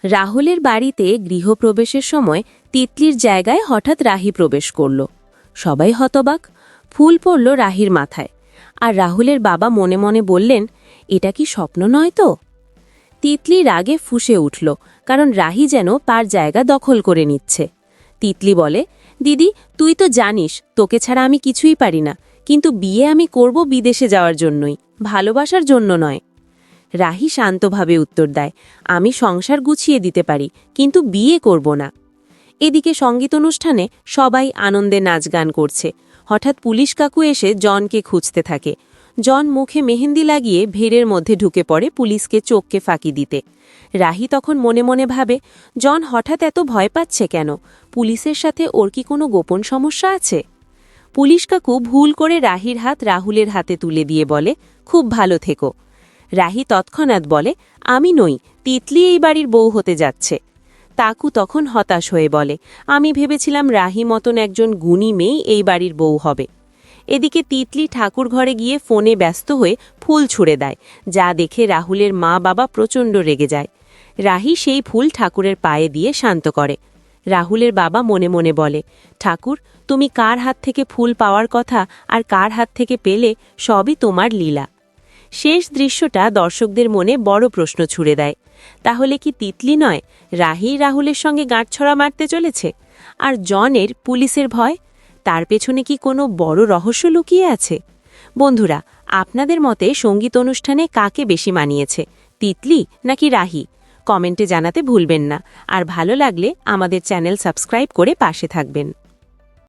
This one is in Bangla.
রাহুলের বাড়িতে গৃহপ্রবেশের সময় তিতলির জায়গায় হঠাৎ রাহি প্রবেশ করল। সবাই হতবাক। ফুল পড়ল রাহির মাথায়। আর রাহুলের বাবা মনে মনে বললেন, এটা কি স্বপ্ন নয় তো? তিতলি রাগে ফুঁসে উঠল, কারণ রাহি যেন তার জায়গা দখল করে নিচ্ছে। তিতলি বলে, দিদি, তুই তো জানিস তোকে ছাড়া আমি কিছুই পারি না, কিন্তু বিয়ে আমি করব বিদেশে যাওয়ার জন্যই, ভালোবাসার জন্য নয়। রাহি শান্তভাবে উত্তর দেয়, আমি সংসার গুছিয়ে দিতে পারি, কিন্তু বিয়ে করব না। এদিকে সঙ্গীত অনুষ্ঠানে সবাই আনন্দে নাচ গান করছে। হঠাৎ পুলিশ কাকু এসে জনকে খুঁজতে থাকে। জন মুখে মেহেন্দি লাগিয়ে ভিড়ের মধ্যে ঢুকে পড়ে পুলিশকে চোখকে ফাঁকি দিতে। রাহি তখন মনে মনে ভাবে, জন হঠাৎ এত ভয় পাচ্ছে কেন? পুলিশের সাথে ওর কি কোনো গোপন সমস্যা আছে? পুলিশ কাকু ভুল করে রাহির হাত রাহুলের হাতে তুলে দিয়ে বলে, খুব ভালো থেকো। রাহি তৎক্ষণাৎ বলে, আমি নই, তিতলি এই বাড়ির বউ হতে যাচ্ছে। তাকু তখন হতাশ হয়ে বলে, আমি ভেবেছিলাম রাহি মতন একজন গুণী মেয়ে এই বাড়ির বউ হবে। এদিকে তিতলি ঠাকুর ঘরে গিয়ে ফোনে ব্যস্ত হয়ে ফুল ছুঁড়ে দেয়, যা দেখে রাহুলের মা বাবা প্রচণ্ড রেগে যায়। রাহি সেই ফুল ঠাকুরের পায়ে দিয়ে শান্ত করে। রাহুলের বাবা মনে মনে বলে, ঠাকুর, তুমি কার হাত থেকে ফুল পাওয়ার কথা আর কার হাত থেকে পেলে, সবই তোমার লীলা। শেষ দৃশ্যটা দর্শকদের মনে বড় প্রশ্ন ছুড়ে দেয়, তাহলে কি তিতলি নয়, রাহি রাহুলের সঙ্গে গাঁটছড়া মারতে চলেছে? আর জনের পুলিশের ভয়, তার পেছনে কি কোনো বড় রহস্য লুকিয়ে আছে? বন্ধুরা, আপনাদের মতে সঙ্গীত অনুষ্ঠানে কাকে বেশি মানিয়েছে, তিতলি নাকি রাহি? কমেন্টে জানাতে ভুলবেন না। আর ভালো লাগলে আমাদের চ্যানেল সাবস্ক্রাইব করে পাশে থাকবেন।